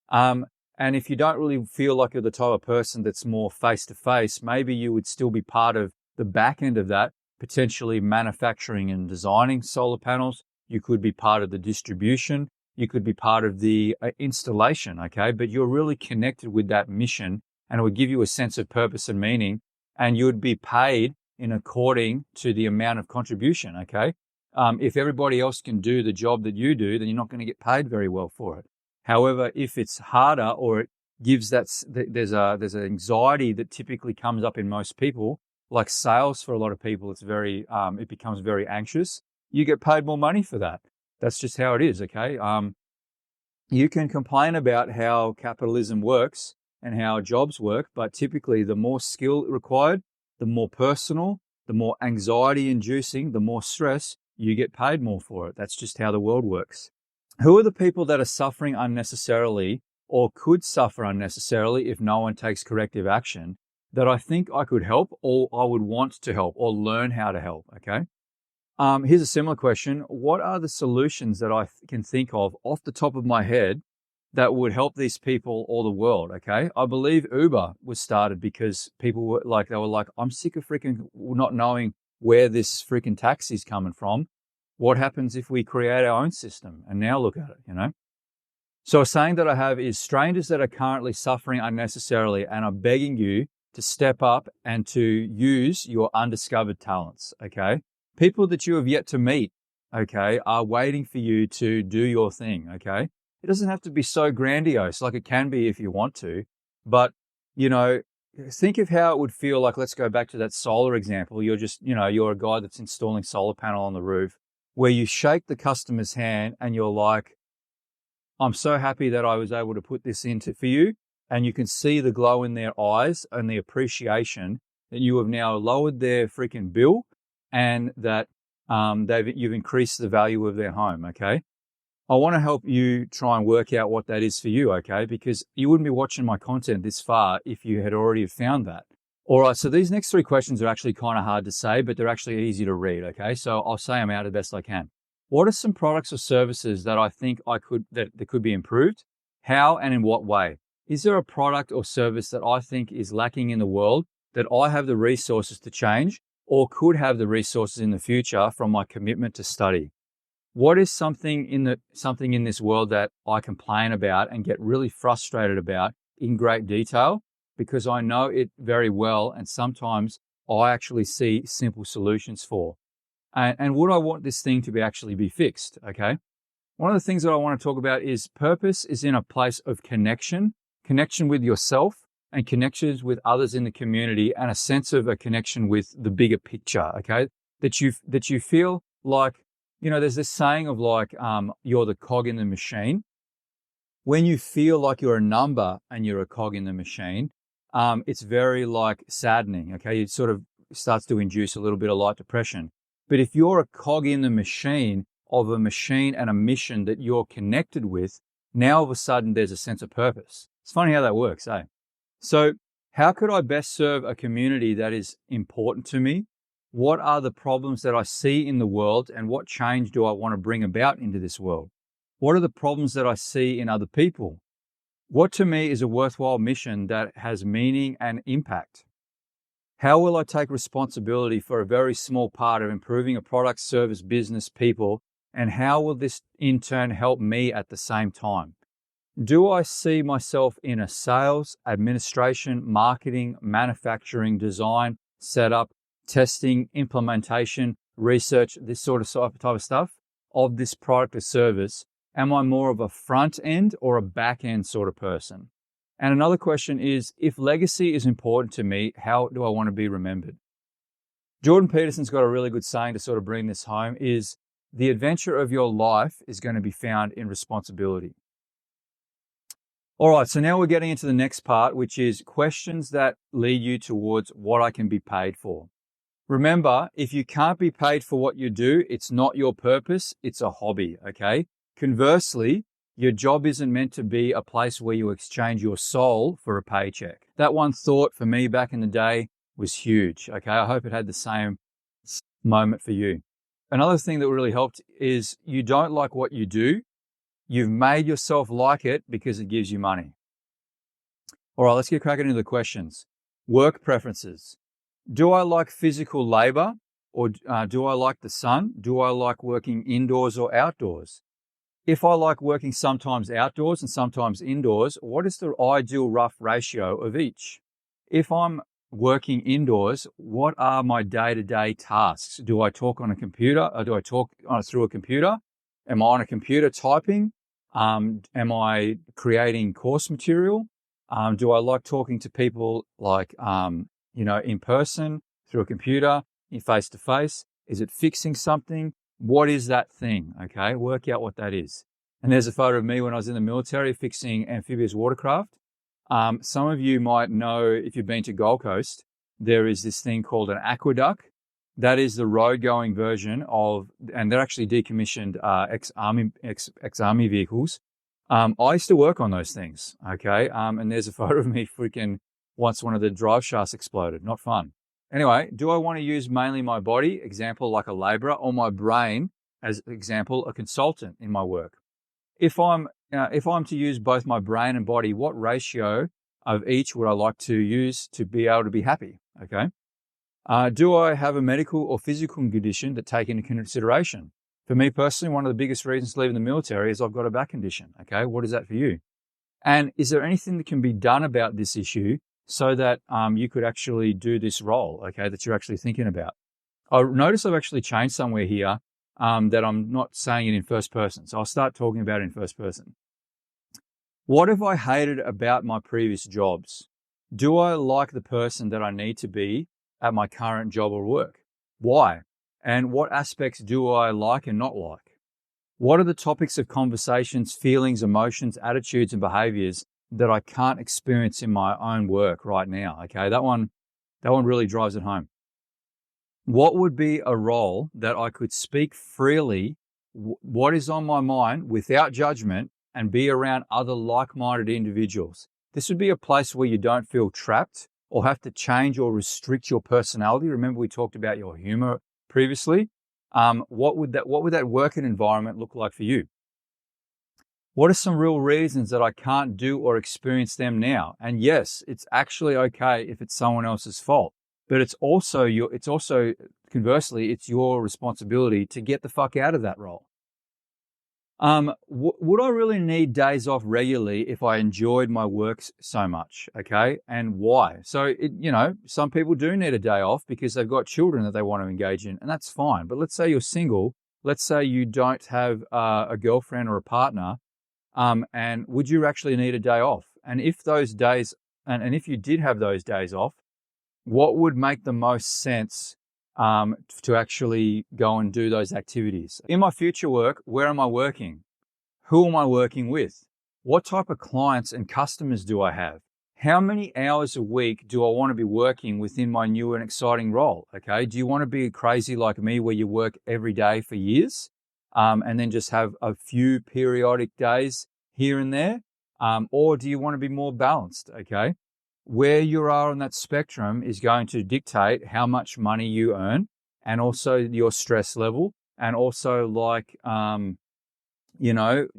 And if you don't really feel like you're the type of person that's more face-to-face, maybe you would still be part of the back end of that, potentially manufacturing and designing solar panels. You could be part of the distribution. You could be part of the installation, okay? But you're really connected with that mission and it would give you a sense of purpose and meaning, and you would be paid in according to the amount of contribution, okay? If everybody else can do the job that you do, then you're not going to get paid very well for it. However, if it's harder or it gives there's an anxiety that typically comes up in most people, like sales for a lot of people, it becomes very anxious. You get paid more money for that. That's just how it is, okay? You can complain about how capitalism works and how jobs work, but typically the more skill required, the more personal, the more anxiety-inducing, the more stress, you get paid more for it. That's just how the world works. Who are the people that are suffering unnecessarily or could suffer unnecessarily if no one takes corrective action that I think I could help or I would want to help or learn how to help, okay? Here's a similar question. What are the solutions that I can think of off the top of my head that would help these people or the world, okay? I believe Uber was started because people were like, I'm sick of freaking not knowing where this freaking taxi's coming from. What happens if we create our own system? And now look at it, So a saying that I have is strangers that are currently suffering unnecessarily and are begging you to step up and to use your undiscovered talents, okay? People that you have yet to meet, okay, are waiting for you to do your thing, okay? It doesn't have to be so grandiose, like it can be if you want to, but, think of how it would feel like, let's go back to that solar example. You're just, you're a guy that's installing solar panel on the roof, where you shake the customer's hand and you're like, I'm so happy that I was able to put this into for you. And you can see the glow in their eyes and the appreciation that you have now lowered their freaking bill and that you've increased the value of their home, okay? I want to help you try and work out what that is for you, okay? Because you wouldn't be watching my content this far if you had already found that. All right, so these next three questions are actually kind of hard to say, but they're actually easy to read, okay? So I'll say them out the best I can. What are some products or services that I think that could be improved? How and in what way? Is there a product or service that I think is lacking in the world that I have the resources to change or could have the resources in the future from my commitment to study? What is something in this world that I complain about and get really frustrated about in great detail because I know it very well and sometimes I actually see simple solutions for? And would I want this thing to actually be fixed, okay? One of the things that I want to talk about is purpose is in a place of connection with yourself and connections with others in the community, and a sense of a connection with the bigger picture, okay? That you feel like, there's this saying of like, you're the cog in the machine. When you feel like you're a number and you're a cog in the machine, it's very like saddening, okay? It sort of starts to induce a little bit of light depression. But if you're a cog in the machine of a machine and a mission that you're connected with, now all of a sudden there's a sense of purpose. It's funny how that works, eh? So how could I best serve a community that is important to me? What are the problems that I see in the world, and what change do I want to bring about into this world? What are the problems that I see in other people? What to me is a worthwhile mission that has meaning and impact? How will I take responsibility for a very small part of improving a product, service, business, people, and how will this in turn help me at the same time? Do I see myself in a sales, administration, marketing, manufacturing, design, setup, testing, implementation, research, this sort of type of stuff of this product or service? Am I more of a front end or a back end sort of person? And another question is, if legacy is important to me, how do I want to be remembered? Jordan Peterson's got a really good saying to sort of bring this home is, the adventure of your life is going to be found in responsibility. All right, so now we're getting into the next part, which is questions that lead you towards what I can be paid for. Remember, if you can't be paid for what you do, it's not your purpose, it's a hobby, okay? Conversely, your job isn't meant to be a place where you exchange your soul for a paycheck. That one thought for me back in the day was huge, okay? I hope it had the same moment for you. Another thing that really helped is you don't like what you do. You've made yourself like it because it gives you money. All right, let's get cracking into the questions. Work preferences. Do I like physical labor, or do I like the sun? Do I like working indoors or outdoors? If I like working sometimes outdoors and sometimes indoors, what is the ideal rough ratio of each? If I'm working indoors, what are my day-to-day tasks? Do I talk on a computer, or do I talk through a computer? Am I on a computer typing? Am I creating course material? Do I like talking to people like, in person, through a computer, face to face? Is it fixing something? What is that thing? Okay, work out what that is. And there's a photo of me when I was in the military fixing amphibious watercraft. Some of you might know, if you've been to Gold Coast, there is this thing called an aqueduct. That is the road-going version of, and they're actually decommissioned ex-army vehicles. I used to work on those things, okay? And there's a photo of me freaking once one of the drive shafts exploded. Not fun. Anyway, do I want to use mainly my body, example like a laborer, or my brain, as example a consultant in my work? If I'm to use both my brain and body, what ratio of each would I like to use to be able to be happy? Okay. Do I have a medical or physical condition that take into consideration? For me personally, one of the biggest reasons to leave the military is I've got a back condition. Okay. What is that for you? And is there anything that can be done about this issue so that you could actually do this role, okay, that you're actually thinking about? I notice I've actually changed somewhere here that I'm not saying it in first person. So I'll start talking about it in first person. What have I hated about my previous jobs? Do I like the person that I need to be at my current job or work? Why? And what aspects do I like and not like? What are the topics of conversations, feelings, emotions, attitudes, and behaviors that I can't experience in my own work right now? Okay, that one really drives it home. What would be a role that I could speak freely, what is on my mind without judgment, and be around other like-minded individuals? This would be a place where you don't feel trapped or have to change or restrict your personality. Remember, we talked about your humor previously. What would that working environment look like for you? What are some real reasons that I can't do or experience them now? And yes, it's actually okay if it's someone else's fault, but it's also conversely, it's your responsibility to get the fuck out of that role. Would I really need days off regularly if I enjoyed my work so much? Okay. And why? So, some people do need a day off because they've got children that they want to engage in, and that's fine. But let's say you're single let's say you don't have a girlfriend or a partner, and would you actually need a day off? And if those days, and if you did have those days off, what would make the most sense to actually go and do those activities? In my future work, where am I working? Who am I working with? What type of clients and customers do I have? How many hours a week do I want to be working within my new and exciting role? Okay. Do you want to be crazy like me where you work every day for years and then just have a few periodic days here and there? Or do you want to be more balanced? Okay. Where you are on that spectrum is going to dictate how much money you earn and also your stress level and also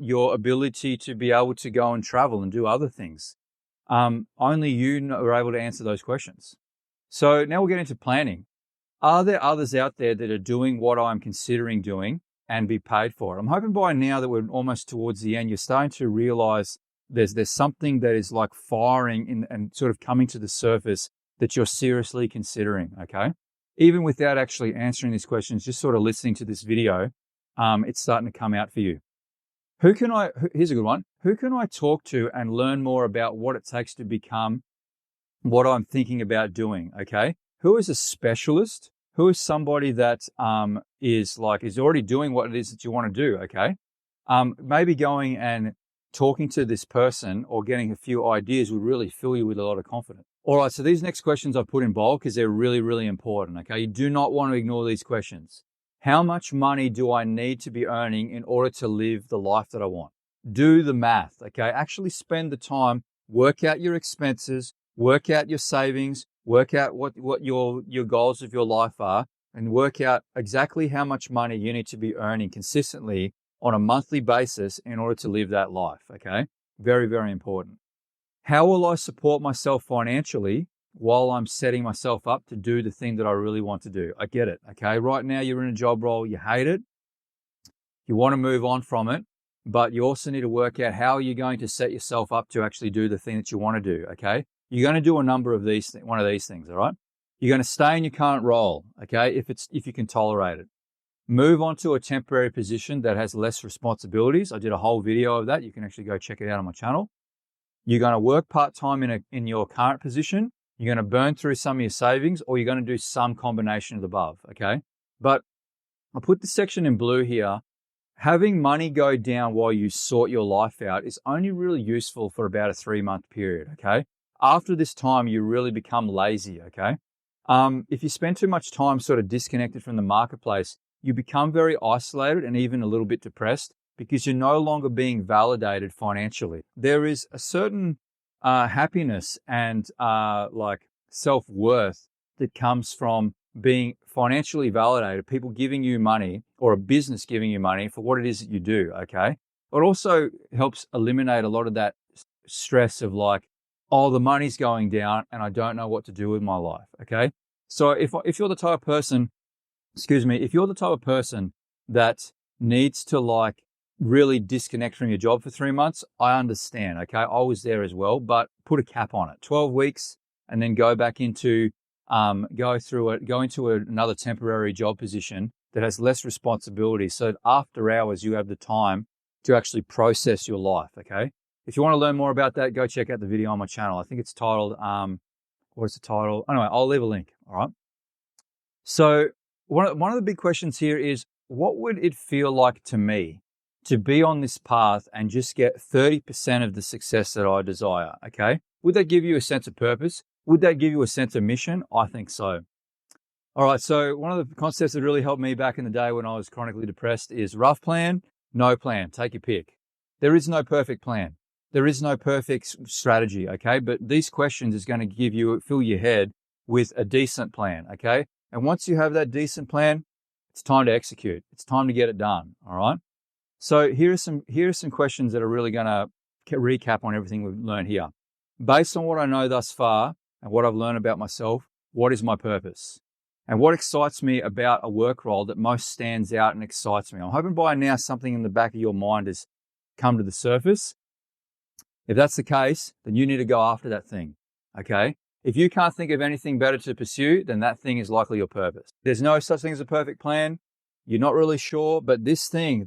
your ability to be able to go and travel and do other things. Only you are able to answer those questions. So now we'll get into planning. Are there others out there that are doing what I'm considering doing and be paid for it? I'm hoping by now that we're almost towards the end, you're starting to realize there's something that is like firing in and sort of coming to the surface that you're seriously considering, okay? Even without actually answering these questions, just sort of listening to this video, it's starting to come out for you. Here's a good one. Who can I talk to and learn more about what it takes to become what I'm thinking about doing? Okay. Who is a specialist? Who is somebody that is already doing what it is that you want to do? Okay. Maybe going and talking to this person or getting a few ideas would really fill you with a lot of confidence. All right. So these next questions I put in bold because they're really, really important. Okay. You do not want to ignore these questions. How much money do I need to be earning in order to live the life that I want? Do the math, okay? Actually spend the time, work out your expenses, work out your savings, work out what your goals of your life are, and work out exactly how much money you need to be earning consistently on a monthly basis in order to live that life, okay? Very, very important. How will I support myself financially while I'm setting myself up to do the thing that I really want to do? I get it, okay? Right now you're in a job role, you hate it, you want to move on from it, but you also need to work out how you're going to set yourself up to actually do the thing that you want to do, okay? You're going to do a number of one of these things, all right? You're going to stay in your current role, okay, if you can tolerate it. Move on to a temporary position that has less responsibilities. I did a whole video of that. You can actually go check it out on my channel. You're going to work part-time in your current position. You're going to burn through some of your savings, or you're going to do some combination of the above, okay? But I put this section in blue here. Having money go down while you sort your life out is only really useful for about a 3-month period, okay? After this time, you really become lazy, okay? If you spend too much time sort of disconnected from the marketplace, you become very isolated and even a little bit depressed because you're no longer being validated financially. There is a certain happiness and self-worth that comes from being financially validated, people giving you money or a business giving you money for what it is that you do, okay? It also helps eliminate a lot of that stress of the money's going down and I don't know what to do with my life, okay? So if you're the type of person, if you're the type of person that needs to really disconnect from your job for 3 months, I understand, okay? I was there as well, but put a cap on it. 12 weeks and then go back into, go into another temporary job position that has less responsibility so that after hours you have the time to actually process your life, okay? If you want to learn more about that, go check out the video on my channel. I think it's titled, what's the title? Anyway, I'll leave a link, all right? So one of the big questions here is, what would it feel like to me to be on this path and just get 30% of the success that I desire, okay? Would that give you a sense of purpose? Would that give you a sense of mission? I think so. All right, so one of the concepts that really helped me back in the day when I was chronically depressed is rough plan, no plan. Take your pick. There is no perfect plan. There is no perfect strategy, okay? But these questions is going to fill your head with a decent plan, okay? And once you have that decent plan, it's time to execute. It's time to get it done, all right? So here are some questions that are really going to recap on everything we've learned here. Based on what I know thus far and what I've learned about myself, what is my purpose? And what excites me about a work role that most stands out and excites me? I'm hoping by now something in the back of your mind has come to the surface. If that's the case, then you need to go after that thing, okay? If you can't think of anything better to pursue, then that thing is likely your purpose. There's no such thing as a perfect plan. You're not really sure, but this thing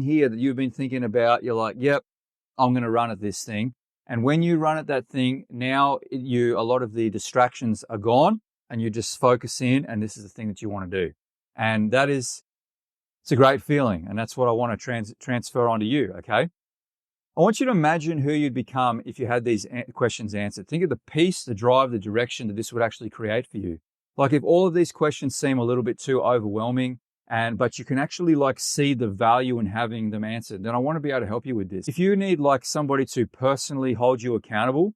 here that you've been thinking about, you're like, yep, I'm going to run at this thing. And when you run at that thing, now a lot of the distractions are gone and you just focus in, and this is the thing that you want to do. And it's a great feeling. And that's what I want to transfer onto you. Okay. I want you to imagine who you'd become if you had these questions answered. Think of the peace, the drive, the direction that this would actually create for you. Like if all of these questions seem a little bit too overwhelming, but you can actually like see the value in having them answered, then I want to be able to help you with this. If you need like somebody to personally hold you accountable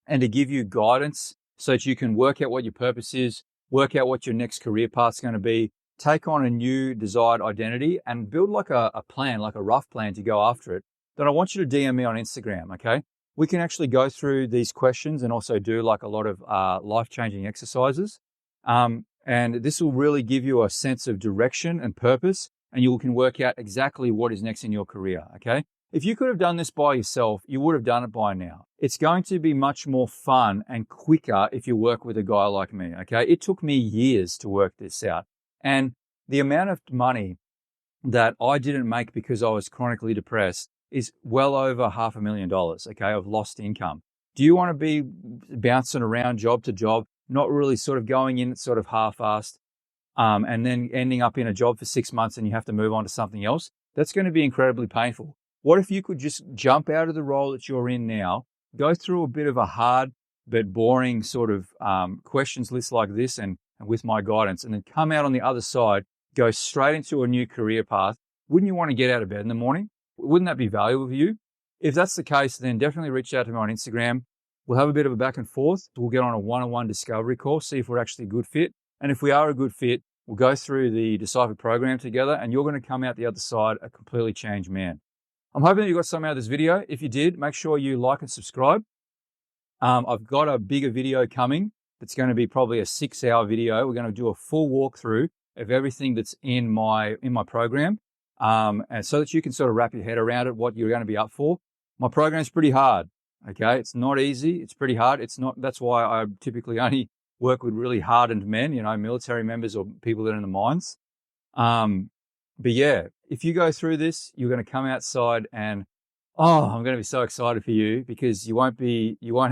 and to give you guidance so that you can work out what your purpose is, work out what your next career path's going to be, take on a new desired identity and build like a plan, like a rough plan to go after it, then I want you to DM me on Instagram, okay? We can actually go through these questions and also do like a lot of life-changing exercises. And this will really give you a sense of direction and purpose, and you can work out exactly what is next in your career, okay? If you could have done this by yourself, you would have done it by now. It's going to be much more fun and quicker if you work with a guy like me, okay? It took me years to work this out. And the amount of money that I didn't make because I was chronically depressed is well over $500,000, okay, of lost income. Do you want to be bouncing around job to job, not really sort of going in sort of half-assed, and then ending up in a job for 6 months and you have to move on to something else? That's going to be incredibly painful. What if you could just jump out of the role that you're in now, go through a bit of a hard but boring sort of questions list like this and with my guidance, and then come out on the other side, go straight into a new career path? Wouldn't you want to get out of bed in the morning? Wouldn't that be valuable for you? If that's the case, then definitely reach out to me on Instagram. We'll have a bit of a back and forth. We'll get on a one-on-one discovery call, see if we're actually a good fit. And if we are a good fit, we'll go through the Deciphered Program together, and you're going to come out the other side a completely changed man. I'm hoping that you got something out of this video. If you did, make sure you like and subscribe. I've got a bigger video coming. It's going to be probably a 6-hour video. We're going to do a full walkthrough of everything that's in my program. And so that you can sort of wrap your head around it, what you're going to be up for. My program is pretty hard. Okay. It's not easy. It's pretty hard. That's why I typically only work with really hardened men, military members or people that are in the mines. But yeah, if you go through this, you're going to come outside and, I'm going to be so excited for you because you won't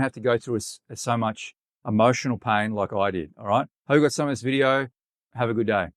have to go through so much emotional pain like I did. All right. Hope you got some of this video. Have a good day.